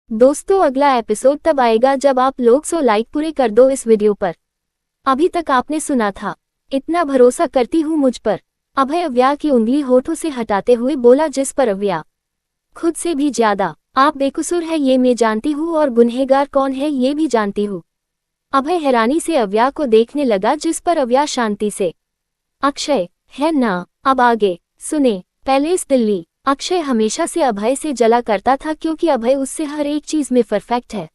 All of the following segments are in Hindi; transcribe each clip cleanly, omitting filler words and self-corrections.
दोस्तों अगला एपिसोड तब आएगा जब आप लोग 100 लाइक पूरे कर दो इस वीडियो पर। अभी तक आपने सुना था, इतना भरोसा करती हूँ मुझ पर। अभय अव्या की उंगली होठों से हटाते हुए बोला, जिस पर अव्या खुद से भी ज्यादा आप बेकसूर है ये मैं जानती हूँ और गुनहगार कौन है ये भी जानती हूँ। अभय हैरानी से अव्या को देखने लगा, जिस पर अव्या शांति से, अक्षय है ना। अब आगे सुने। पैलेस दिल्ली। अक्षय हमेशा से अभय से जला करता था क्योंकि अभय उससे हर एक चीज में परफेक्ट है,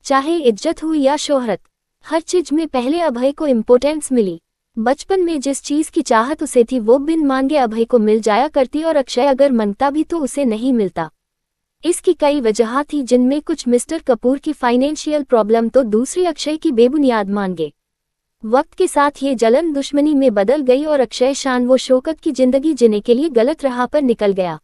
चाहे इज्जत हो या शोहरत। हर चीज में पहले अभय को इम्पोर्टेंस मिली। बचपन में जिस चीज की चाहत उसे थी वो बिन मांगे अभय को मिल जाया करती और अक्षय अगर मांगता भी तो उसे नहीं मिलता। इसकी कई वजह थी, जिनमें कुछ मिस्टर कपूर की फाइनेंशियल प्रॉब्लम तो दूसरी अक्षय की बेबुनियाद मांगे। वक्त के साथ ये जलन दुश्मनी में बदल गई और अक्षय शान व शौकत की जिंदगी जीने के लिए गलत राह पर निकल गया।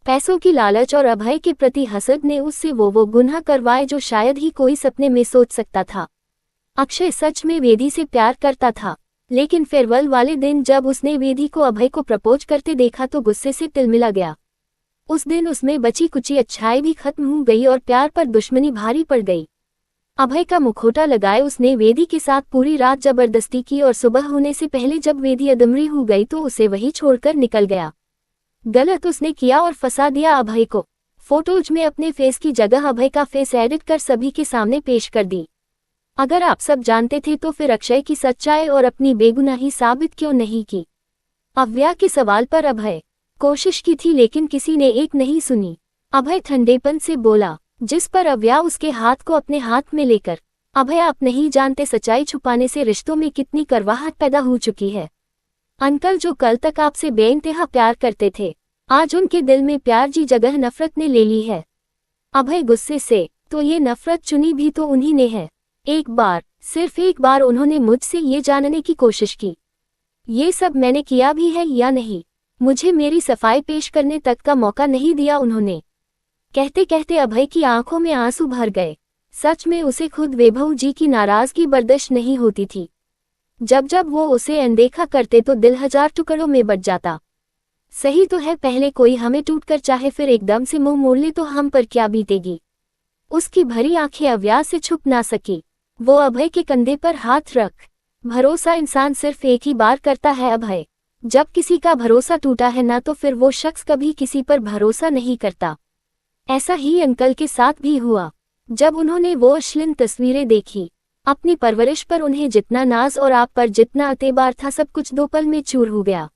पैसों की लालच और अभय के प्रति हसद ने उससे वो गुनाह करवाए जो शायद ही कोई सपने में सोच सकता था। अक्षय सच में वेदी से प्यार करता था, लेकिन फेयरवेल वाले दिन जब उसने वेदी को अभय को प्रपोज करते देखा तो गुस्से से तिलमिला गया। उस दिन उसमें बची कुची अच्छाई भी खत्म हो गई और प्यार पर दुश्मनी भारी पड़ गई। अभय का मुखौटा लगाए उसने वेदी के साथ पूरी रात जबरदस्ती की और सुबह होने से पहले जब वेदी अदमरी हो गई तो उसे वही छोड़कर निकल गया। गलत उसने किया और फंसा दिया अभय को। फोटोज में अपने फेस की जगह अभय का फेस एडिट कर सभी के सामने पेश कर दी। अगर आप सब जानते थे तो फिर अक्षय की सच्चाई और अपनी बेगुनाही साबित क्यों नहीं की। अव्या के सवाल पर अभय कोशिश की थी लेकिन किसी ने एक नहीं सुनी। अभय ठंडेपन से बोला, जिस पर अव्या उसके हाथ को अपने हाथ में लेकर, अभय आप नहीं जानते सच्चाई छुपाने से रिश्तों में कितनी करवाहट पैदा हो चुकी है। अंकल जो कल तक आपसे बेइंतहा प्यार करते थे, आज उनके दिल में प्यार जी जगह नफरत ने ले ली है। अभय गुस्से से, तो ये नफरत चुनी भी तो उन्हीं ने है। एक बार, सिर्फ एक बार उन्होंने मुझसे ये जानने की कोशिश की, ये सब मैंने किया भी है या नहीं। मुझे मेरी सफाई पेश करने तक का मौका नहीं दिया उन्होंने। कहते कहते अभय की आंखों में आंसू भर गए। सच में उसे खुद वैभव जी की नाराजगी बर्दाश्त नहीं होती थी। जब जब वो उसे अनदेखा करते तो दिल 1000 टुकड़ों में बट जाता। सही तो है, पहले कोई हमें टूटकर चाहे फिर एकदम से मुंह मोड़ ले तो हम पर क्या बीतेगी। उसकी भरी आंखें अव्या से छुप ना सकी। वो अभय के कंधे पर हाथ रख, भरोसा इंसान सिर्फ एक ही बार करता है अभय। जब किसी का भरोसा टूटा है ना तो फिर वो शख्स कभी किसी पर भरोसा नहीं करता। ऐसा ही अंकल के साथ भी हुआ। जब उन्होंने वो अश्लील तस्वीरें देखी, अपनी परवरिश पर उन्हें जितना नाज और आप पर जितना अतेबार था सब कुछ 2 पल में चूर हो गया।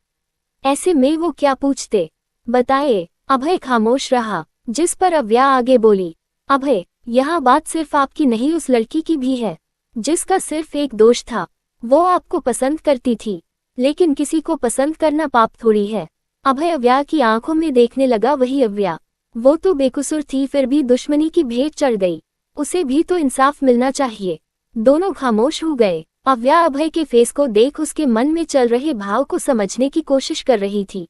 ऐसे में वो क्या पूछते, बताए। अभय खामोश रहा, जिस पर अव्या आगे बोली, अभय यहाँ बात सिर्फ आपकी नहीं उस लड़की की भी है, जिसका सिर्फ एक दोष था, वो आपको पसंद करती थी। लेकिन किसी को पसंद करना पाप थोड़ी है। अभय अव्या की आंखों में देखने लगा, वही अव्या, वो तो बेकसूर थी फिर भी दुश्मनी की भेंट चढ़ गई। उसे भी तो इंसाफ मिलना चाहिए। दोनों खामोश हो गए। अव्या अभय के फेस को देख उसके मन में चल रहे भाव को समझने की कोशिश कर रही थी,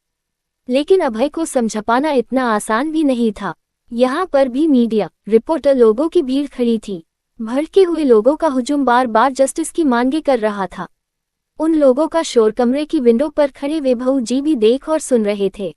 लेकिन अभय को समझ पाना इतना आसान भी नहीं था। यहाँ पर भी मीडिया रिपोर्टर लोगों की भीड़ खड़ी थी। भड़के हुए लोगों का हुजूम बार बार जस्टिस की मांगे कर रहा था। उन लोगों का शोर कमरे की विंडो पर खड़े वैभव जी भी देख और सुन रहे थे।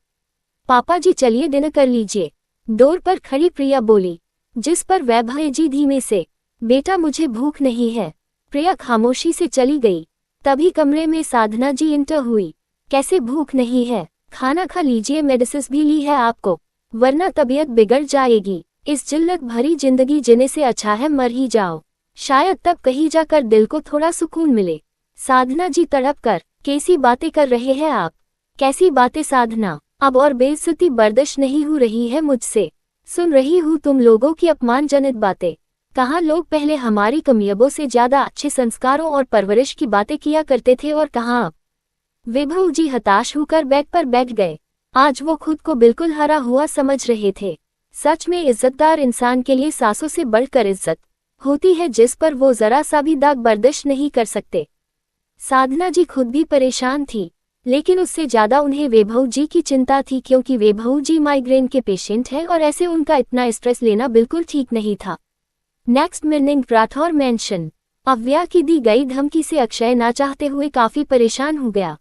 पापा जी चलिए डिनर कर लीजिए, डोर पर खड़ी प्रिया बोली, जिस पर वैभव जी धीमे से, बेटा मुझे भूख नहीं है। प्रिया खामोशी से चली गई। तभी कमरे में साधना जी इंटर हुई। कैसे भूख नहीं है, खाना खा लीजिए, मेडिसिन भी ली है आपको, वरना तबीयत बिगड़ जाएगी। इस जिल्लत भरी जिंदगी जीने से अच्छा है मर ही जाओ, शायद तब कहीं जाकर दिल को थोड़ा सुकून मिले। साधना जी तड़प कर, कैसी बातें कर रहे हैं आप, कैसी बातें साधना, अब और बेइज्जती बर्दाश्त नहीं हो रही है मुझसे। सुन रही हूँ तुम लोगों की अपमानजनक बातें। कहाँ लोग पहले हमारी कमियों से ज्यादा अच्छे संस्कारों और परवरिश की बातें किया करते थे और कहाँ अब। वैभव जी हताश होकर बेड पर बैठ गए। आज वो खुद को बिल्कुल हरा हुआ समझ रहे थे। सच में इज्जतदार इंसान के लिए सांसों से बढ़कर इज्जत होती है, जिस पर वो जरा सा भी दाग बर्दाश्त नहीं कर सकते। साधना जी खुद भी परेशान थी, लेकिन उससे ज्यादा उन्हें वैभव जी की चिंता थी, क्योंकि वैभव जी माइग्रेन के पेशेंट हैं और ऐसे उनका इतना स्ट्रेस लेना बिल्कुल ठीक नहीं था। Next morning Rathore mansion. अव्या की दी गई धमकी से अक्षय ना चाहते हुए काफी परेशान हो गया।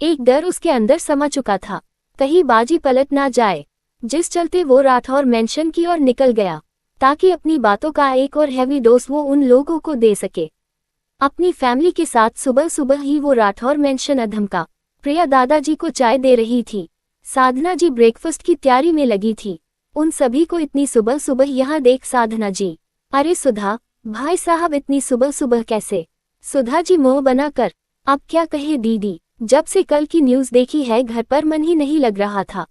एक डर उसके अंदर समा चुका था, कहीं बाजी पलट ना जाए, जिस चलते वो राठौर मैंशन की ओर निकल गया। ताकि अपनी बातों का एक और हैवी डोज वो उन लोगों को दे सके। अपनी फैमिली के साथ सुबह सुबह ही वो राठौर मेंशन अधम का प्रिया दादाजी को चाय दे रही थी। साधना जी ब्रेकफास्ट की तैयारी में लगी थी। उन सभी को इतनी सुबह सुबह यहाँ देख साधना जी, अरे सुधा भाई साहब इतनी सुबह सुबह कैसे? सुधा जी मुंह बनाकर, अब क्या कहे दीदी, जब से कल की न्यूज़ देखी है घर पर मन ही नहीं लग रहा था।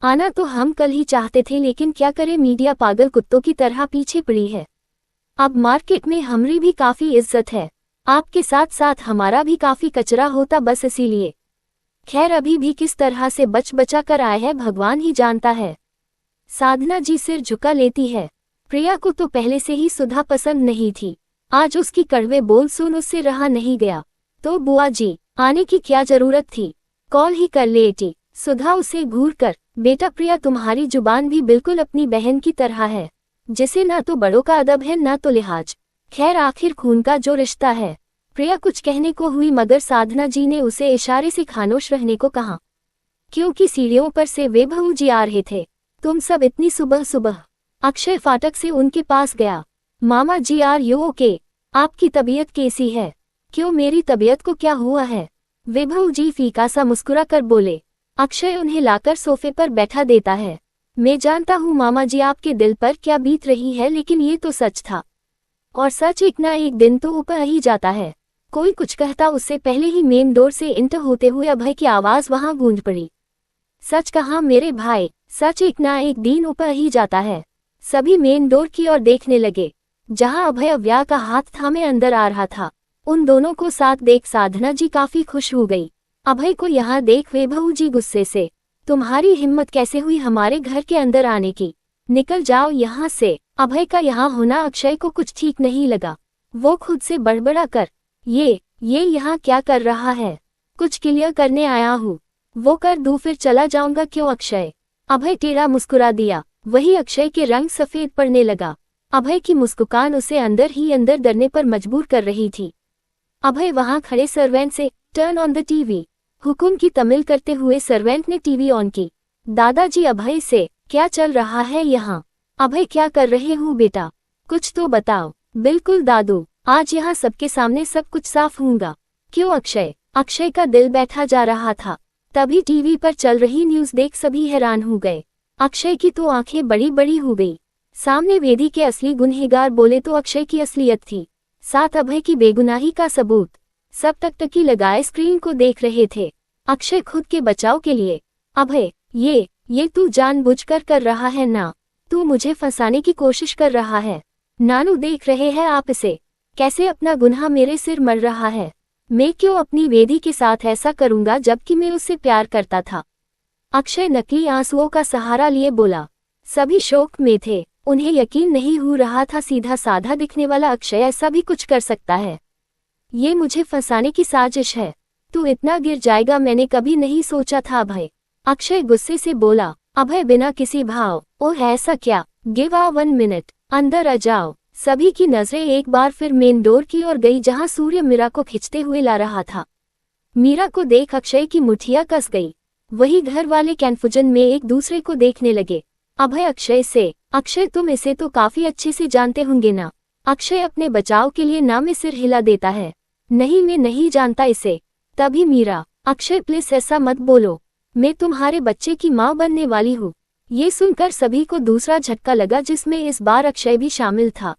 आना तो हम कल ही चाहते थे लेकिन क्या करे, मीडिया पागल कुत्तों की तरह पीछे पड़ी है। अब मार्केट में हमारी भी काफी इज्जत है, आपके साथ साथ हमारा भी काफी कचरा होता, बस इसीलिए। खैर अभी भी किस तरह से बच बचा कर आए हैं भगवान ही जानता है। साधना जी सिर झुका लेती है। प्रिया को तो पहले से ही सुधा पसंद नहीं थी, आज उसकी कड़वे बोल सुन उससे रहा नहीं गया। तो बुआ जी आने की क्या जरूरत थी, कॉल ही कर लेती। सुधा उसे घूर कर, बेटा प्रिया तुम्हारी जुबान भी बिल्कुल अपनी बहन की तरह है, जिसे ना तो बड़ों का अदब है ना तो लिहाज। खैर आखिर खून का जो रिश्ता है। प्रिया कुछ कहने को हुई मगर साधना जी ने उसे इशारे से खामोश रहने को कहा, क्योंकि सीढ़ियों पर से वे बहू जी आ रहे थे। तुम सब इतनी सुबह सुबह? अक्षय फाटक से उनके पास गया। मामा जी आर यू ओके? आपकी तबीयत कैसी है? क्यों मेरी तबीयत को क्या हुआ है? वे बहू जी फीका सा मुस्कुरा कर बोले। अक्षय उन्हें लाकर सोफे पर बैठा देता है। मैं जानता हूँ मामा जी आपके दिल पर क्या बीत रही है, लेकिन ये तो सच था, और सच एक ना एक दिन तो ऊपर ही जाता है। कोई कुछ कहता उससे पहले ही मेन डोर से इंटर होते हुए अभय की आवाज वहां गूंज पड़ी। सच कहा मेरे भाई, सच एक ना एक दिन ऊपर ही जाता है। सभी मेन डोर की ओर देखने लगे, जहां अभय अव्या का हाथ थामे अंदर आ रहा था। उन दोनों को साथ देख साधना जी काफी खुश हो गई। अभय को यहाँ देख वे बहू जी गुस्से से, तुम्हारी हिम्मत कैसे हुई हमारे घर के अंदर आने की, निकल जाओ यहाँ से। अभय का यहाँ होना अक्षय को कुछ ठीक नहीं लगा। वो खुद से बड़बड़ा कर, ये यहाँ क्या कर रहा है? कुछ क्लियर करने आया हूँ, वो कर दूं फिर चला जाऊंगा। क्यों अक्षय? अभय टेढ़ा मुस्कुरा दिया। वही अक्षय के रंग सफेद पड़ने लगा। अभय की मुस्कुरान उसे अंदर ही अंदर डरने पर मजबूर कर रही थी। अभय वहां खड़े सर्वेंट से, टर्न ऑन द टीवी, हुकुम की तमिल करते हुए सर्वेंट ने टीवी ऑन की। दादाजी अभय से, क्या चल रहा है यहाँ? अभय क्या कर रहे हो बेटा, कुछ तो बताओ। बिल्कुल दादू, आज यहाँ सबके सामने सब कुछ साफ होगा। क्यों अक्षय? अक्षय का दिल बैठा जा रहा था। तभी टीवी पर चल रही न्यूज़ देख सभी हैरान हो गए। अक्षय की तो आंखें बड़ी बड़ी हो गई। सामने वेदी के असली गुनहगार बोले तो अक्षय की असलियत थी, साथ अभय की बेगुनाही का सबूत। सब टकटकी लगाए स्क्रीन को देख रहे थे। अक्षय खुद के बचाव के लिए, अभय ये तू जानबूझकर कर रहा है ना? तू मुझे फंसाने की कोशिश कर रहा है। नानू देख रहे हैं आप इसे, कैसे अपना गुनाह मेरे सिर मर रहा है। मैं क्यों अपनी वेदी के साथ ऐसा करूंगा जबकि मैं उससे प्यार करता था? अक्षय नकली आंसुओं का सहारा लिए बोला। सभी शोक में थे, उन्हें यकीन नहीं हो रहा था सीधा साधा दिखने वाला अक्षय ऐसा भी कुछ कर सकता है। ये मुझे फंसाने की साजिश है। तू इतना गिर जाएगा मैंने कभी नहीं सोचा था अभय। अक्षय गुस्से से बोला। अभय बिना किसी भाव, ओह ऐसा क्या? गिव अ 1 मिनट, अंदर आ जाओ। सभी की नजरें एक बार फिर मेन डोर की ओर गई जहां सूर्य मीरा को खींचते हुए ला रहा था। मीरा को देख अक्षय की मुठिया कस गई। वही घर वाले कन्फ्यूजन में एक दूसरे को देखने लगे। अभय अक्षय से, अक्षय तुम इसे तो काफी अच्छे से जानते होंगे ना? अक्षय अपने बचाव के लिए ना में सिर हिला देता है। नहीं मैं नहीं जानता इसे। तभी मीरा, अक्षय प्लीज ऐसा मत बोलो, मैं तुम्हारे बच्चे की माँ बनने वाली हूँ। ये सुनकर सभी को दूसरा झटका लगा जिसमें इस बार अक्षय भी शामिल था।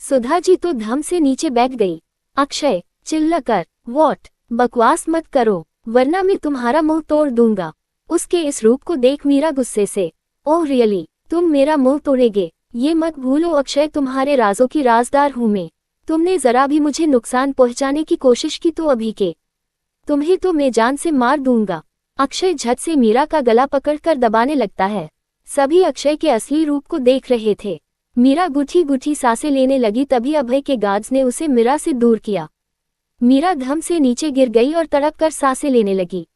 सुधा जी तो धम से नीचे बैठ गई। अक्षय चिल्लाकर, व्हाट, बकवास मत करो वरना मैं तुम्हारा मुंह तोड़ दूंगा। उसके इस रूप को देख मीरा गुस्से से, ओह रियली, तुम मेरा मुंह तोड़ेगे? ये मत भूलो अक्षय तुम्हारे राजों की राजदार हूँ मैं। तुमने जरा भी मुझे नुकसान पहुंचाने की कोशिश की तो अभी के तुम्हें तो मैं जान से मार दूंगा। अक्षय झट से मीरा का गला पकड़कर दबाने लगता है। सभी अक्षय के असली रूप को देख रहे थे। मीरा गुठी गुठी सांसें लेने लगी। तभी अभय के गार्ड्स ने उसे मीरा से दूर किया। मीरा धम से नीचे गिर गई और तड़प कर सांसें लेने लगी।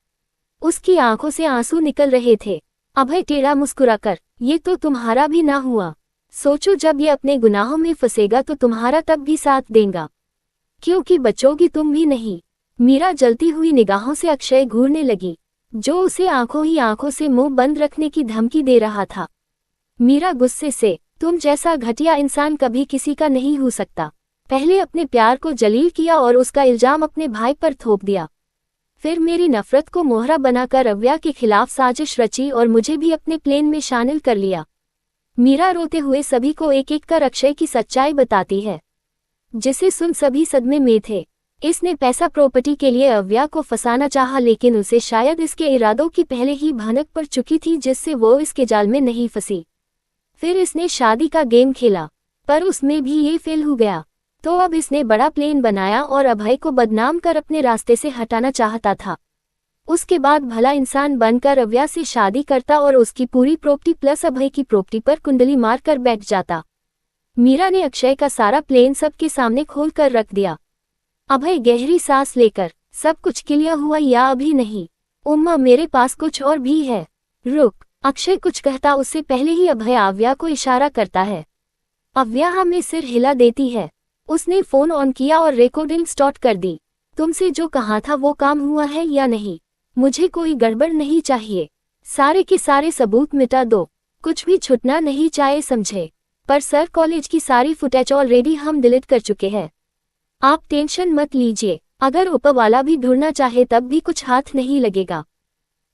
उसकी आंखों से आंसू निकल रहे थे। अभय टेढ़ा मुस्कुराकर, ये तो तुम्हारा भी ना हुआ। सोचो जब ये अपने गुनाहों में फंसेगा तो तुम्हारा तब भी साथ देगा, क्योंकि बचोगी तुम भी नहीं। मीरा जलती हुई निगाहों से अक्षय घूरने लगी, जो उसे आंखों ही आंखों से मुंह बंद रखने की धमकी दे रहा था। मीरा गुस्से से, तुम जैसा घटिया इंसान कभी किसी का नहीं हो सकता। पहले अपने प्यार को जलील किया और उसका इल्जाम अपने भाई पर थोप दिया। फिर मेरी नफरत को मोहरा बनाकर अव्या के खिलाफ साजिश रची और मुझे भी अपने प्लेन में शामिल कर लिया। मीरा रोते हुए सभी को एक एक कर अक्षय की सच्चाई बताती है, जिसे सुन सभी सदमे में थे। इसने पैसा प्रॉपर्टी के लिए अव्या को फंसाना चाहा, लेकिन उसे शायद इसके इरादों की पहले ही भनक पड़ चुकी थी, जिससे वो इसके जाल में नहीं फंसी। फिर इसने शादी का गेम खेला, पर उसमें भी ये फेल हो गया। तो अब इसने बड़ा प्लान बनाया और अभय को बदनाम कर अपने रास्ते से हटाना चाहता था। उसके बाद भला इंसान बनकर अव्या से शादी करता और उसकी पूरी प्रॉपर्टी प्लस अभय की प्रॉपर्टी पर कुंडली मारकर बैठ जाता। मीरा ने अक्षय का सारा प्लान सबके सामने खोल कर रख दिया। अभय गहरी सांस लेकर, सब कुछ क्लियर हुआ या अभी नहीं? उम्मा, मेरे पास कुछ और भी है। रुक, अक्षय कुछ कहता उससे पहले ही अभय अव्या को इशारा करता है। अव्या हमें सिर हिला देती है। उसने फोन ऑन किया और रिकॉर्डिंग स्टार्ट कर दी। तुमसे जो कहा था वो काम हुआ है या नहीं? मुझे कोई गड़बड़ नहीं चाहिए। सारे के सारे सबूत मिटा दो, कुछ भी छुटना नहीं चाहिए, समझे? पर सर, कॉलेज की सारी फुटेज ऑलरेडी हम डिलीट कर चुके हैं। आप टेंशन मत लीजिए, अगर ऊपर वाला भी ढूंढना चाहे तब भी कुछ हाथ नहीं लगेगा।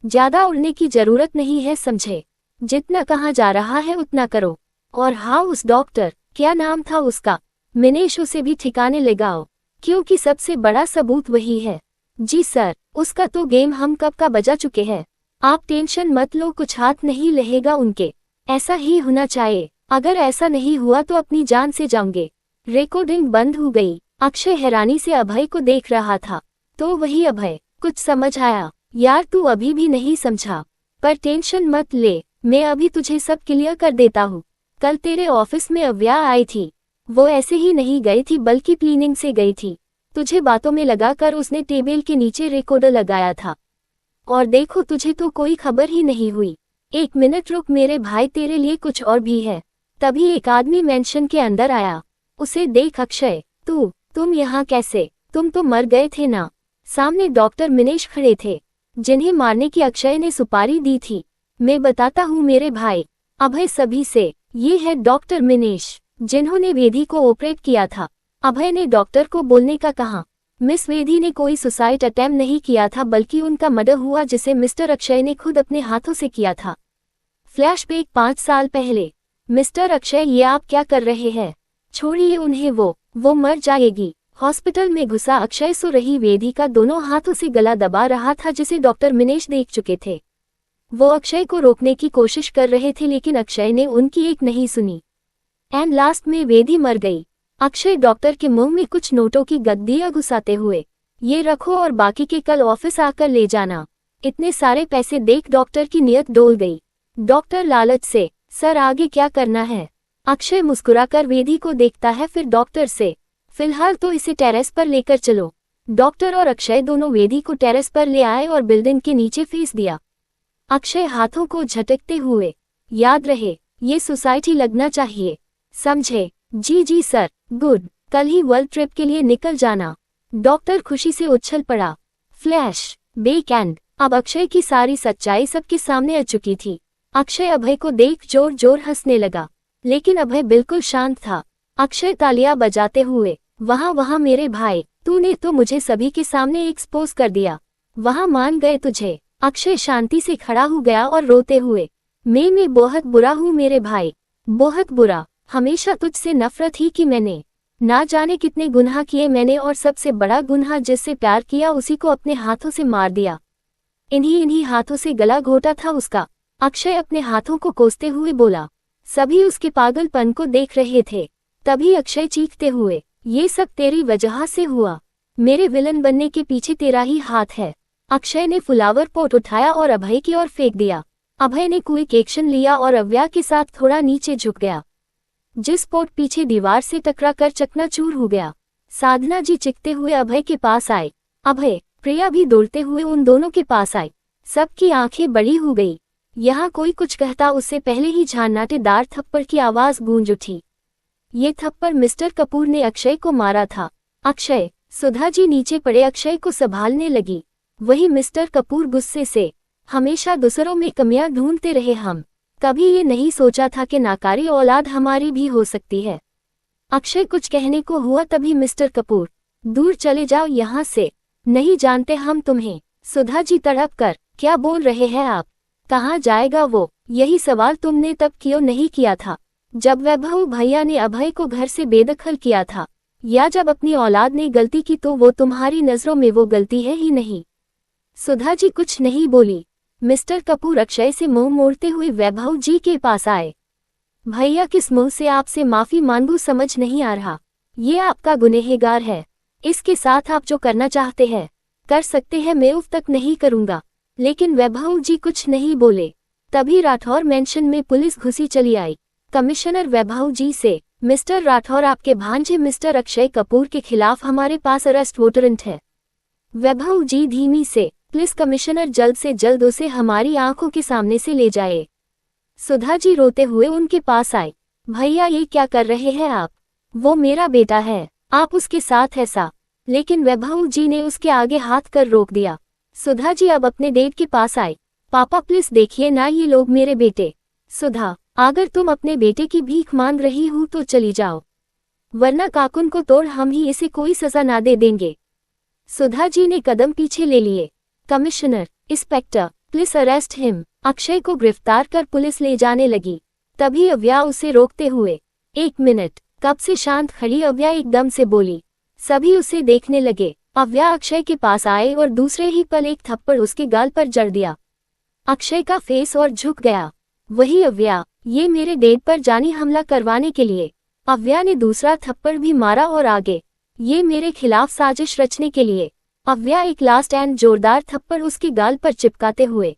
ज्यादा उड़ने की जरूरत नहीं है, समझे? जितना कहा जा रहा है उतना करो। और हाँ, उस डॉक्टर, क्या नाम था उसका, मिनेश, उसे भी ठिकाने लगाओ, क्योंकि सबसे बड़ा सबूत वही है। जी सर, उसका तो गेम हम कब का बजा चुके हैं। आप टेंशन मत लो, कुछ हाथ नहीं लगेगा उनके। ऐसा ही होना चाहिए, अगर ऐसा नहीं हुआ तो अपनी जान से जाऊंगे। रिकॉर्डिंग बंद हो गई। अक्षय हैरानी से अभय को देख रहा था। तो वही अभय, कुछ समझ आया? यार तू अभी भी नहीं समझा, पर टेंशन मत ले, मैं अभी तुझे सब क्लियर कर देता हूँ। कल तेरे ऑफिस में अव्या आई थी। वो ऐसे ही नहीं गई थी, बल्कि प्लानिंग से गई थी। तुझे बातों में लगाकर उसने टेबल के नीचे रिकॉर्डर लगाया था। और देखो, तुझे तो कोई खबर ही नहीं हुई। एक मिनट रुक मेरे भाई, तेरे लिए कुछ और भी है। तभी एक आदमी मेंशन के अंदर आया। उसे देख अक्षय, तुम यहाँ कैसे? तुम तो मर गए थे ना। सामने डॉक्टर मिनेश खड़े थे, जिन्हें मारने की अक्षय ने सुपारी दी थी। मैं बताता हूँ मेरे भाई, अभय सभी से, ये है डॉक्टर मिनेश, जिन्होंने वेदी को ऑपरेट किया था। अभय ने डॉक्टर को बोलने का कहा। मिस वेदी ने कोई सुसाइड अटेम्प्ट नहीं किया था, बल्कि उनका मर्डर हुआ, जिसे मिस्टर अक्षय ने खुद अपने हाथों से किया था। फ्लैशबैक 5 साल पहले। मिस्टर अक्षय, ये आप क्या कर रहे हैं? छोड़िए उन्हें, वो मर जाएगी। हॉस्पिटल में घुसा अक्षय सो रही वेदी का दोनों हाथों से गला दबा रहा था, जिसे डॉक्टर मिनेश देख चुके थे। वो अक्षय को रोकने की कोशिश कर रहे थे, लेकिन अक्षय ने उनकी एक नहीं सुनी। एंड लास्ट में वेदी मर गई। अक्षय डॉक्टर के मुंह में कुछ नोटों की गद्दियां घुसाते हुए, ये रखो और बाकी के कल ऑफिस आकर ले जाना। इतने सारे पैसे देख डॉक्टर की नीयत डोल गई। डॉक्टर लालच से, सर आगे क्या करना है? अक्षय मुस्कुराकर वेदी को देखता है, फिर डॉक्टर से, फिलहाल तो इसे टेरेस पर लेकर चलो। डॉक्टर और अक्षय दोनों वेदी को टेरेस पर ले आए और बिल्डिंग के नीचे फेंक दिया। अक्षय हाथों को झटकते हुए, याद रहे, ये सोसाइटी लगना चाहिए, समझे? जी सर, गुड, कल ही वर्ल्ड ट्रिप के लिए निकल जाना। डॉक्टर खुशी से उछल पड़ा। फ्लैश बैक एंड अब अक्षय की सारी सच्चाई सबके सामने आ चुकी थी। अक्षय अभय को देख जोर जोर हंसने लगा, लेकिन अभय बिल्कुल शांत था। अक्षय तालियां बजाते हुए, वहाँ मेरे भाई, तूने तो मुझे सभी के सामने एक्सपोज कर दिया। वहाँ मान गए तुझे। अक्षय शांति से खड़ा हो गया और रोते हुए, मैं बहुत बुरा हूँ मेरे भाई, बहुत बुरा। हमेशा तुझसे नफरत ही की मैंने। ना जाने कितने गुनाह किए मैंने, और सबसे बड़ा गुनाह जिससे प्यार किया उसी को अपने हाथों से मार दिया। इन्हीं हाथों से गला घोटा था उसका। अक्षय अपने हाथों को कोसते हुए बोला। सभी उसके पागलपन को देख रहे थे। तभी अक्षय चीखते हुए, ये सब तेरी वजह से हुआ। मेरे विलन बनने के पीछे तेरा ही हाथ है। अक्षय ने फ्लावर पॉट उठाया और अभय की ओर फेंक दिया। अभय ने क्विक एक्शन लिया और अव्या के साथ थोड़ा नीचे झुक गया, जिस पॉट पीछे दीवार से टकरा कर चकनाचूर हो गया। साधना जी चिखते हुए अभय के पास आए। अभय, प्रिया भी दौड़ते हुए उन दोनों के पास आई। सबकी आंखें बड़ी हो गई। यहाँ कोई कुछ कहता उससे पहले ही झन्नाटेदार थप्पड़ की आवाज गूंज उठी। ये थप्पड़ मिस्टर कपूर ने अक्षय को मारा था। अक्षय, सुधा जी नीचे पड़े अक्षय को संभालने लगी। वही मिस्टर कपूर गुस्से से, हमेशा दूसरों में कमियां ढूंढते रहे हम, कभी ये नहीं सोचा था कि नाकारी औलाद हमारी भी हो सकती है। अक्षय कुछ कहने को हुआ तभी मिस्टर कपूर, दूर चले जाओ यहाँ से, नहीं जानते हम तुम्हें। सुधा जी तड़प कर, क्या बोल रहे हैं आप, कहाँ जाएगा वो? यही सवाल तुमने तब क्यों नहीं किया था जब वैभव भैया ने अभय को घर से बेदखल किया था, या जब अपनी औलाद ने गलती की तो वो तुम्हारी नजरों में वो गलती है ही नहीं। सुधा जी कुछ नहीं बोली। मिस्टर कपूर अक्षय से मुंह मोड़ते हुए वैभव जी के पास आए। भैया किस मुंह से आपसे माफी मांगूं समझ नहीं आ रहा, ये आपका गुनहगार है, इसके साथ आप जो करना चाहते हैं कर सकते हैं, मैं उफ तक नहीं करूंगा। लेकिन वैभव जी कुछ नहीं बोले। तभी राठौर मेंशन में पुलिस घुसी चली आई। कमिश्नर वैभव जी से, मिस्टर राठौर आपके भांजे मिस्टर अक्षय कपूर के खिलाफ हमारे पास अरेस्ट वारंट है। वैभव जी धीमी से, पुलिस कमिश्नर जल्द से जल्द उसे हमारी आंखों के सामने से ले जाए। सुधा जी रोते हुए उनके पास आए। भैया ये क्या कर रहे हैं आप, वो मेरा बेटा है, आप उसके साथ ऐसा। लेकिन वैभव जी ने उसके आगे हाथ कर रोक दिया। सुधा जी अब अपने डेड के पास आए। पापा प्लीज देखिए ना, ये लोग मेरे बेटे। सुधा, अगर तुम अपने बेटे की भीख मांग रही हो तो चली जाओ, वरना काकुन को तोड़ हम ही इसे कोई सजा ना दे देंगे। सुधा जी ने कदम पीछे ले लिए। Commissioner, inspector, please arrest him. Akshay को गिरफ्तार कर पुलिस ले जाने लगी। तभी अव्या उसे रोकते हुए, 1 मिनट, कब से शांत खड़ी अव्या एकदम से बोली। सभी उसे देखने लगे। अव्या अक्षय के पास आए और दूसरे ही पल एक थप्पड़ उसके गाल पर जड़ दिया। अक्षय का फेस और झुक गया। वही अव्या, ये मेरे डेड पर जानी हमला करवाने के लिए। अव्या ने दूसरा थप्पड़ भी मारा और आगे, ये मेरे खिलाफ साजिश रचने के लिए। अव्या एक लास्ट एंड जोरदार थप्पड़ उसके गाल पर चिपकाते हुए,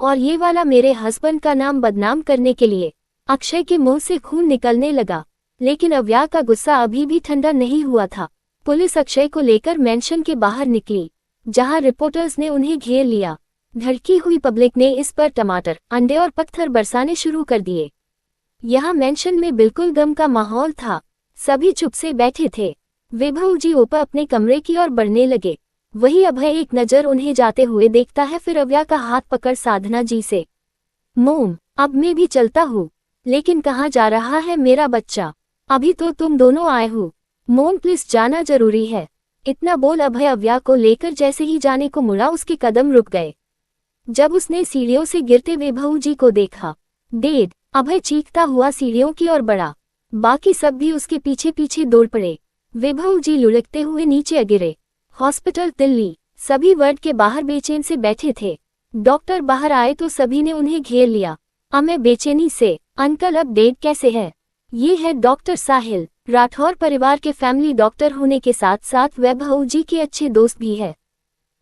और ये वाला मेरे हस्बैंड का नाम बदनाम करने के लिए। अक्षय के मुंह से खून निकलने लगा, लेकिन अव्या का गुस्सा अभी भी ठंडा नहीं हुआ था। पुलिस अक्षय को लेकर मेंशन के बाहर निकली, जहां रिपोर्टर्स ने उन्हें घेर लिया। धड़की हुई पब्लिक ने इस पर टमाटर, अंडे और पत्थर बरसाने शुरू कर दिए। यहाँ मेंशन में बिल्कुल गम का माहौल था। सभी चुप से बैठे थे। वैभव जी ऊपर अपने कमरे की ओर बढ़ने लगे। वही अभय एक नजर उन्हें जाते हुए देखता है, फिर अव्या का हाथ पकड़ साधना जी से, मोम, अब मैं भी चलता हूँ, लेकिन कहाँ जा रहा है मेरा बच्चा? अभी तो तुम दोनों आए हो, मोम प्लीज जाना जरूरी है। इतना बोल अभय अव्या को लेकर जैसे ही जाने को मुड़ा, उसके कदम रुक गए। जब उसने सीढ़ियों से गिरते वैभव जी को देखा, डेड, अभय चीखता हुआ सीढ़ियों की ओर बढ़ा। बाकी सब भी उसके पीछे पीछे दौड़ पड़े। वैभव जी लुढ़कते हुए नीचे गिरे। हॉस्पिटल दिल्ली, सभी वार्ड के बाहर बेचैन से बैठे थे। डॉक्टर बाहर आए तो सभी ने उन्हें घेर लिया। अमे बेचैनी से, अंकल अब डेड कैसे है? ये है डॉक्टर साहिल, राठौर परिवार के फैमिली डॉक्टर होने के साथ साथ वैभव जी के अच्छे दोस्त भी है।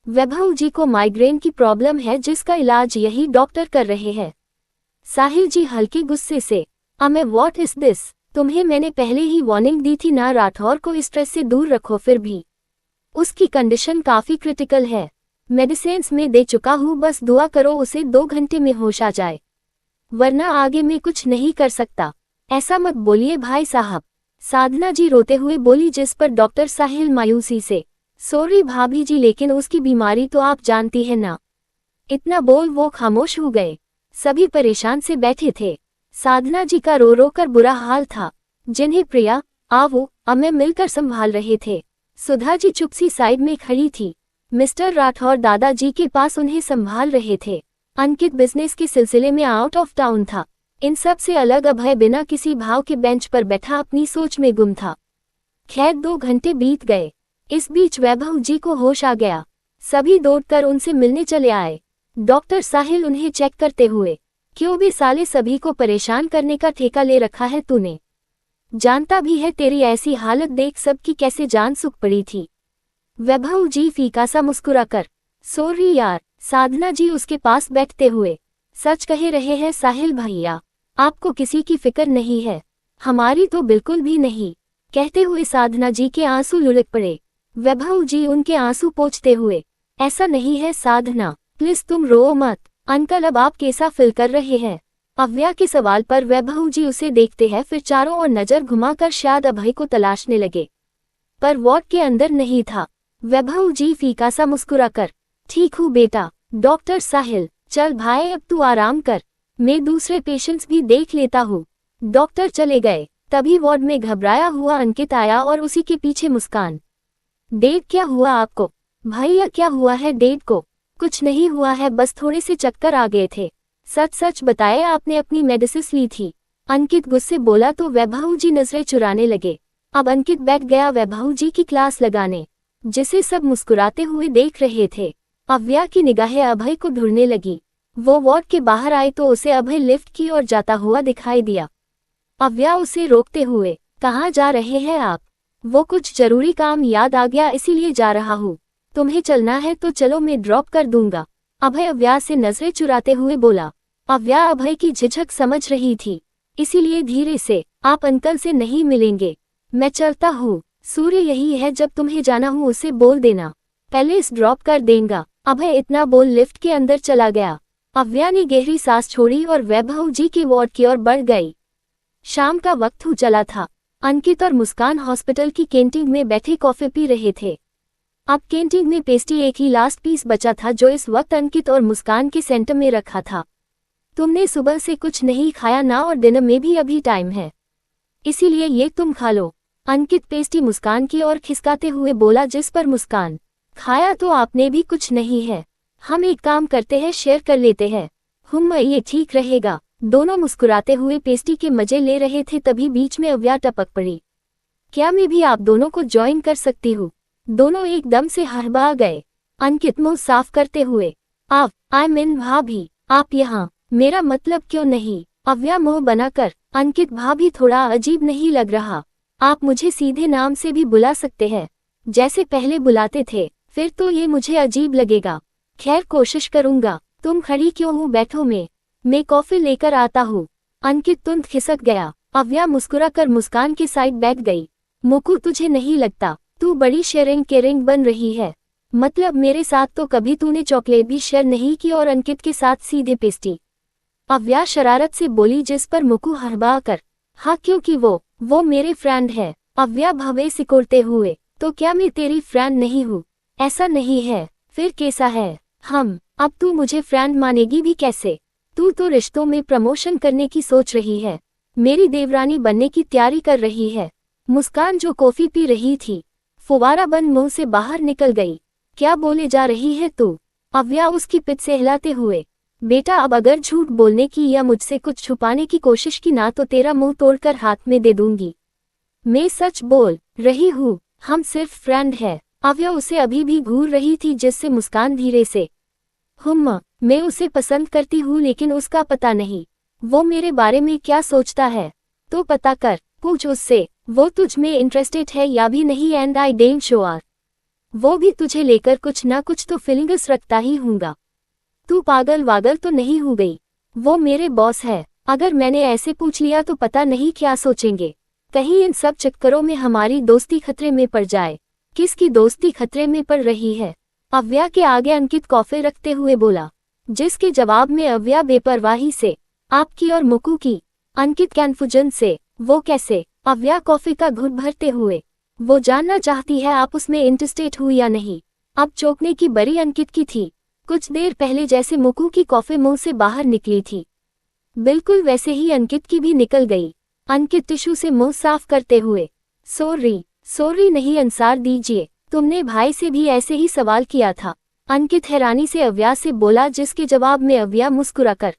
वैभव जी को माइग्रेन की प्रॉब्लम है, जिसका इलाज यही डॉक्टर कर रहे हैं। साहिल जी हल्के गुस्से से, अमे व्हाट इज दिस? तुम्हें मैंने पहले ही वार्निंग दी थी ना, राठौर को स्ट्रेस से दूर रखो, फिर भी उसकी कंडीशन काफी क्रिटिकल है। मेडिसिन्स में दे चुका हूँ, बस दुआ करो उसे 2 घंटे में होश आ जाए, वरना आगे मैं कुछ नहीं कर सकता। ऐसा मत बोलिए भाई साहब, साधना जी रोते हुए बोली, जिस पर डॉक्टर साहिल मायूसी से, सॉरी भाभी जी, लेकिन उसकी बीमारी तो आप जानती है ना। इतना बोल वो खामोश हो गए। सभी परेशान से बैठे थे। साधना जी का रो रो कर बुरा हाल था, जिन्हें प्रिया, आवो, अमे मिलकर संभाल रहे थे। सुधा जी चुप सी साइड में खड़ी थी। मिस्टर राठौर दादाजी के पास उन्हें संभाल रहे थे। अंकित बिजनेस के सिलसिले में आउट ऑफ टाउन था। इन सब से अलग अभय बिना किसी भाव के बेंच पर बैठा अपनी सोच में गुम था। खैर 2 घंटे बीत गए। इस बीच वैभव जी को होश आ गया। सभी दौड़कर उनसे मिलने चले आए। डॉक्टर साहिल उन्हें चेक करते हुए, क्यों भी साले सभी को परेशान करने का ठेका ले रखा है तूने? जानता भी है तेरी ऐसी हालत देख सबकी कैसे जान सुख पड़ी थी। वैभव जी फीका सा मुस्कुराकर, सॉरी यार। साधना जी उसके पास बैठते हुए, सच कह रहे हैं साहिल भैया, आपको किसी की फिक्र नहीं है, हमारी तो बिल्कुल भी नहीं। कहते हुए साधना जी के आंसू लुढ़क पड़े। वैभव जी उनके आंसू पोंछते हुए, ऐसा नहीं है साधना, प्लीज तुम रो मत, अंकल अब आप कैसा फील कर रहे हैं? अव्या के सवाल पर वैभव जी उसे देखते हैं, फिर चारों ओर नजर घुमाकर शायद अभय को तलाशने लगे, पर वार्ड के अंदर नहीं था। वैभव जी फीका सा मुस्कुराकर, ठीक हूँ बेटा। डॉक्टर साहिल, चल भाई अब तू आराम कर, मैं दूसरे पेशेंट्स भी देख लेता हूँ। डॉक्टर चले गए। तभी वार्ड में घबराया हुआ अंकित आया और उसी के पीछे मुस्कान। डेव, क्या हुआ आपको? भैया, क्या हुआ है डेव को? कुछ नहीं हुआ है, बस थोड़े से चक्कर आ गए थे। सच सच बताए, आपने अपनी मेडिसिन ली थी? अंकित गुस्से बोला तो वैभव जी नजरें चुराने लगे। अब अंकित बैठ गया वैभव जी की क्लास लगाने, जिसे सब मुस्कुराते हुए देख रहे थे। अव्या की निगाहें अभय को ढूंढने लगी। वो वार्ड के बाहर आए तो उसे अभय लिफ्ट की ओर जाता हुआ दिखाई दिया। अव्या उसे रोकते हुए, कहाँ जा रहे हैं आप? वो कुछ जरूरी काम याद आ गया इसीलिए जा रहा हूँ। तुम्हें चलना है तो चलो, मैं ड्रॉप कर दूंगा। अभय अव्या से नजरें चुराते हुए बोला। अव्या अभय की झिझक समझ रही थी, इसीलिए धीरे से, आप अंकल से नहीं मिलेंगे, मैं चलता हूँ। सूर्य यही है, जब तुम्हें जाना हो उसे बोल देना, पहले इस ड्रॉप कर देगा। अभय इतना बोल लिफ्ट के अंदर चला गया। अव्या ने गहरी सांस छोड़ी और वैभव जी के वार्ड की ओर बढ़ गई। शाम का वक्त हो चला था। अंकित और मुस्कान हॉस्पिटल की कैंटीन में बैठे कॉफी पी रहे थे। अब कैंटीन में पेस्ट्री एक ही लास्ट पीस बचा था, जो इस वक्त अंकित और मुस्कान के सेंटर में रखा था। तुमने सुबह से कुछ नहीं खाया ना, और डिनर में भी अभी टाइम है, इसीलिए ये तुम खा लो। अंकित पेस्ट्री मुस्कान की ओर खिसकाते हुए बोला, जिस पर मुस्कान, खाया तो आपने भी कुछ नहीं है, हम एक काम करते हैं, शेयर कर लेते हैं। ये ठीक रहेगा। दोनों मुस्कुराते हुए पेस्ट्री के मजे ले रहे थे, तभी बीच में अव्या टपक पड़ी। क्या मैं भी आप दोनों को ज्वाइन कर सकती हूँ? दोनों एकदम से हड़बड़ा गए। अंकित मुंह साफ करते हुए, आई मीन भाभी, आप यहाँ? मेरा मतलब क्यों नहीं? अव्या मुंह बनाकर, अंकित भाभी थोड़ा अजीब नहीं लग रहा? आप मुझे सीधे नाम से भी बुला सकते हैं, जैसे पहले बुलाते थे। फिर तो ये मुझे अजीब लगेगा। खैर, कोशिश करूंगा। तुम खड़ी क्यों हो, बैठो, मैं कॉफी लेकर आता हूँ। अंकित तुरंत खिसक गया। अव्या मुस्कुराकर मुस्कान के साइड बैठ गई। मुकु, तुझे नहीं लगता तू बड़ी शेयरिंग केयरिंग बन रही है? मतलब मेरे साथ तो कभी तूने चॉकलेट भी शेयर नहीं की, और अंकित के साथ सीधे पेस्ट्री। अव्या शरारत से बोली, जिस पर मुकु हड़बड़ा कर, हाँ क्योंकि वो मेरे फ्रेंड है। अव्या भवे सिकोड़ते हुए, तो क्या मैं तेरी फ्रेंड नहीं हूँ? ऐसा नहीं है। फिर कैसा है? अब तू मुझे फ्रेंड मानेगी भी कैसे? तू तो रिश्तों में प्रमोशन करने की सोच रही है, मेरी देवरानी बनने की तैयारी कर रही है। मुस्कान जो कॉफी पी रही थी, फुवारा बन मुंह से बाहर निकल गई। क्या बोले जा रही है तू? अव्या उसकी पिठ से हिलाते हुए, बेटा, अब अगर झूठ बोलने की या मुझसे कुछ छुपाने की कोशिश की ना, तो तेरा मुंह तोड़कर हाथ में दे दूंगी। मैं सच बोल रही हूँ, हम सिर्फ फ्रेंड है। अव्या उसे अभी भी घूर रही थी, जिससे मुस्कान धीरे से, मैं उसे पसंद करती हूँ, लेकिन उसका पता नहीं वो मेरे बारे में क्या सोचता है। तो पता कर, पूछ उससे, वो तुझ में इंटरेस्टेड है या भी नहीं, एंड आई डोंट श्योर वो भी तुझे लेकर कुछ ना कुछ तो फीलिंग्स रखता ही होगा। तू पागल वागल तो नहीं हो गई? वो मेरे बॉस है, अगर मैंने ऐसे पूछ लिया तो पता नहीं क्या सोचेंगे। कहीं इन सब चक्करों में हमारी दोस्ती खतरे में पड़ जाए। किसकी दोस्ती खतरे में पड़ रही है? अव्या के आगे अंकित कॉफी रखते हुए बोला, जिसके जवाब में अव्या बेपरवाही से, आपकी और मुकु की। अंकित कन्फ्यूजन से, वो कैसे? अव्या कॉफी का घुट भरते हुए, वो जानना चाहती है आप उसमें इंटरेस्टेड हुई या नहीं। अब चौंकने की बरी अंकित की थी। कुछ देर पहले जैसे मुकु की कॉफी मुंह से बाहर निकली थी, बिल्कुल वैसे ही अंकित की भी निकल गई। अंकित टिश्यू से मुंह साफ करते हुए, सॉरी नहीं अंसार दीजिए, तुमने भाई से भी ऐसे ही सवाल किया था। अंकित हैरानी से अव्या से बोला, जिसके जवाब में अव्या मुस्कुराकर,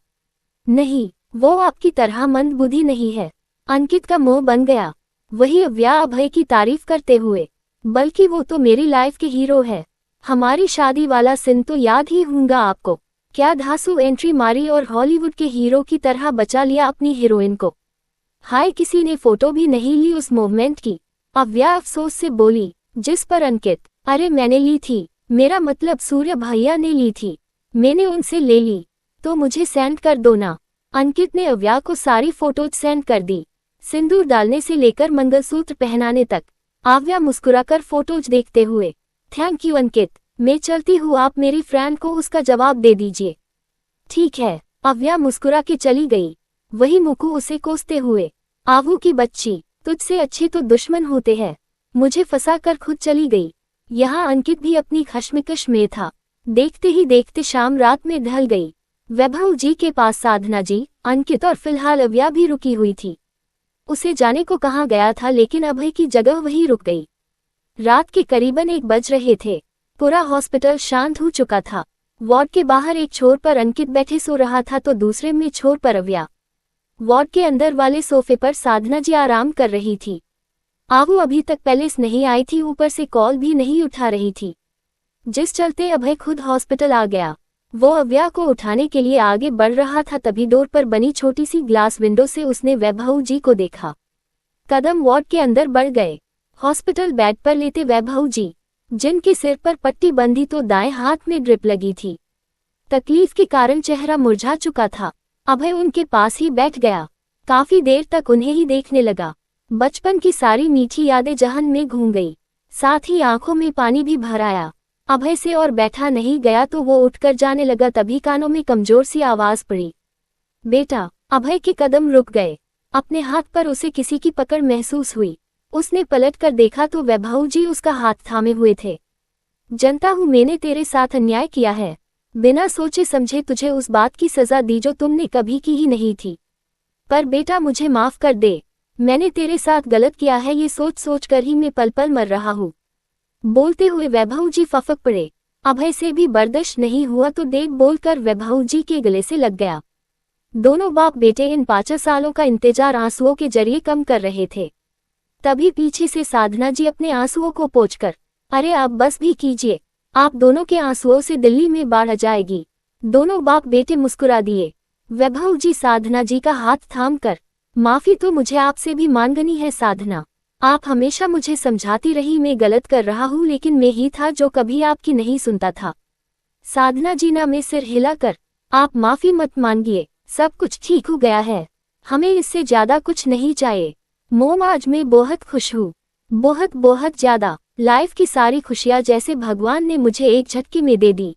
नहीं, वो आपकी तरह मंदबुद्धि नहीं है। अंकित का मुंह बन गया। वही अव्या अभय की तारीफ करते हुए, बल्कि वो तो मेरी लाइफ के हीरो है। हमारी शादी वाला सीन तो याद ही होगा आपको। क्या धांसू एंट्री मारी और हॉलीवुड के हीरो की तरह बचा लिया अपनी हीरोइन को। हाय, किसी ने फोटो भी नहीं ली उस मोमेंट की। अव्या अफसोस से बोली, जिस पर अंकित, अरे मैंने ली थी, मेरा मतलब सूर्य भैया ने ली थी, मैंने उनसे ले ली, तो मुझे सेंड कर दो ना। अंकित ने अव्या को सारी फोटोज सेंड कर दी, सिंदूर डालने से लेकर मंगलसूत्र पहनाने तक। अव्या मुस्कुराकर फोटोज देखते हुए, थैंक यू अंकित, मैं चलती हूँ, आप मेरी फ्रेंड को उसका जवाब दे दीजिए। ठीक है। अव्या मुस्कुरा के चली गई। वही मुकु उसे कोसते हुए, आवू की बच्ची, तुझसे अच्छे तो दुश्मन होते हैं, मुझे फंसा कर खुद चली गई। यहाँ अंकित भी अपनी खश्मकश में था। देखते ही देखते शाम रात में ढल गई। वैभव जी के पास साधना जी, अंकित और फिलहाल अव्या भी रुकी हुई थी। उसे जाने को कहाँ गया था, लेकिन अभय की जगह वहीं रुक गई। रात के करीबन 1 बज रहे थे। पूरा हॉस्पिटल शांत हो चुका था। वार्ड के बाहर एक छोर पर अंकित बैठे सो रहा था तो दूसरे में छोर पर अव्या। वार्ड के अंदर वाले सोफे पर साधना जी आराम कर रही थी। आवू अभी तक पैलेस नहीं आई थी, ऊपर से कॉल भी नहीं उठा रही थी, जिस चलते अभय खुद हॉस्पिटल आ गया। वो अव्या को उठाने के लिए आगे बढ़ रहा था, तभी डोर पर बनी छोटी सी ग्लास विंडो से उसने वैभव जी को देखा। कदम वार्ड के अंदर बढ़ गए। हॉस्पिटल बेड पर लेटे वैभव जी, जिनके सिर पर पट्टी बंधी तो दाएं हाथ में ड्रिप लगी थी। तकलीफ के कारण चेहरा मुरझा चुका था। अभय उनके पास ही बैठ गया। काफी देर तक उन्हें ही देखने लगा। बचपन की सारी मीठी यादें जहन में घूम गई, साथ ही आंखों में पानी भी भर आया। अभय से और बैठा नहीं गया तो वो उठकर जाने लगा, तभी कानों में कमजोर सी आवाज पड़ी, बेटा। अभय के कदम रुक गए। अपने हाथ पर उसे किसी की पकड़ महसूस हुई। उसने पलटकर देखा तो वैभव जी उसका हाथ थामे हुए थे। जानता हूं मैंने तेरे साथ अन्याय किया है। बिना सोचे समझे तुझे उस बात की सजा दी जो तुमने कभी की ही नहीं थी। पर बेटा मुझे माफ कर दे। मैंने तेरे साथ गलत किया है, ये सोच सोच कर ही मैं पल पल मर रहा हूँ। बोलते हुए वैभव जी फफक पड़े। अभय से भी बर्दाश्त नहीं हुआ तो देख बोलकर वैभव जी के गले से लग गया। दोनों बाप बेटे इन 5 सालों का इंतजार आंसुओं के जरिए कम कर रहे थे। तभी पीछे से साधना जी अपने आंसुओं को पोंछकर, अरे आप बस भी कीजिए, आप दोनों के आंसुओं से दिल्ली में बाढ़ आ जाएगी। दोनों बाप बेटे मुस्कुरा दिए। वैभव जी साधना जी का हाथ थाम कर, माफी तो मुझे आपसे भी मांगनी है साधना। आप हमेशा मुझे समझाती रही मैं गलत कर रहा हूँ, लेकिन मैं ही था जो कभी आपकी नहीं सुनता था। साधना जी ना में सिर हिलाकर, आप माफी मत मांगिए, सब कुछ ठीक हो गया है। हमें इससे ज्यादा कुछ नहीं चाहिए। मोम आज मैं बहुत खुश हूँ, बहुत बहुत ज्यादा। लाइफ की सारी खुशियाँ जैसे भगवान ने मुझे एक झटके में दे दी।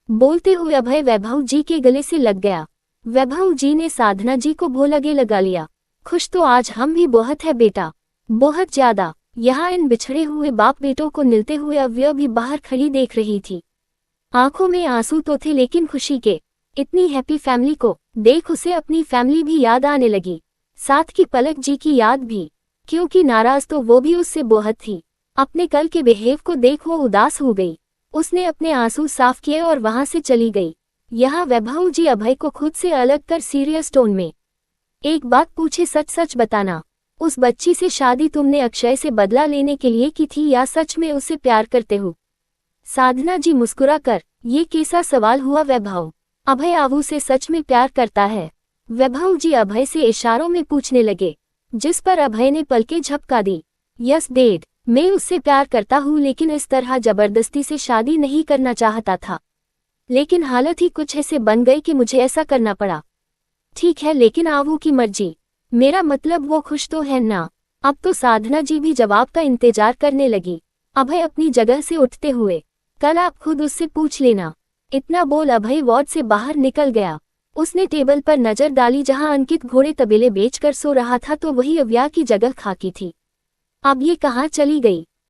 बोलते हुए अभय वैभव जी के गले से लग गया। वैभव जी ने साधना जी को भोलगे लगा लिया। खुश तो आज हम भी बहुत है बेटा, बहुत ज्यादा। यहाँ इन बिछड़े हुए बाप बेटों को मिलते हुए अव्या भी बाहर खड़ी देख रही थी। आंखों में आंसू तो थे लेकिन खुशी के। इतनी हैप्पी फैमिली को देख उसे अपनी फैमिली भी याद आने लगी, साथ की पलक जी की याद भी, क्योंकि नाराज तो वो भी उससे बहुत थी। अपने कल के बिहेव को देख वो उदास हो गई। उसने अपने आंसू साफ किए और वहां से चली गई। यहाँ वैभव जी अभय को खुद से अलग कर सीरियस टोन में, एक बात पूछे, सच सच बताना, उस बच्ची से शादी तुमने अक्षय से बदला लेने के लिए की थी या सच में उससे प्यार करते हो? साधना जी मुस्कुरा कर, ये कैसा सवाल हुआ वैभव? अभय आवू से सच में प्यार करता है? वैभव जी अभय से इशारों में पूछने लगे, जिस पर अभय ने पलकें झपका दी। यस डैड, मैं उससे प्यार करता हूँ, लेकिन इस तरह जबरदस्ती से शादी नहीं करना चाहता था, लेकिन हालत ही कुछ ऐसे बन गई कि मुझे ऐसा करना पड़ा। ठीक है, लेकिन आवू की मर्जी, मेरा मतलब वो खुश तो है ना? अब तो साधना जी भी जवाब का इंतजार करने लगी। अभय अपनी जगह से उठते हुए, कल आप खुद उससे पूछ लेना। इतना बोल अभय वार्ड से बाहर निकल गया। उसने टेबल पर नजर डाली जहां अंकित घोड़े तबेले बेचकर सो रहा था, तो वही अव्या की जगह खाकी थी। अब ये कहाँ चली गई?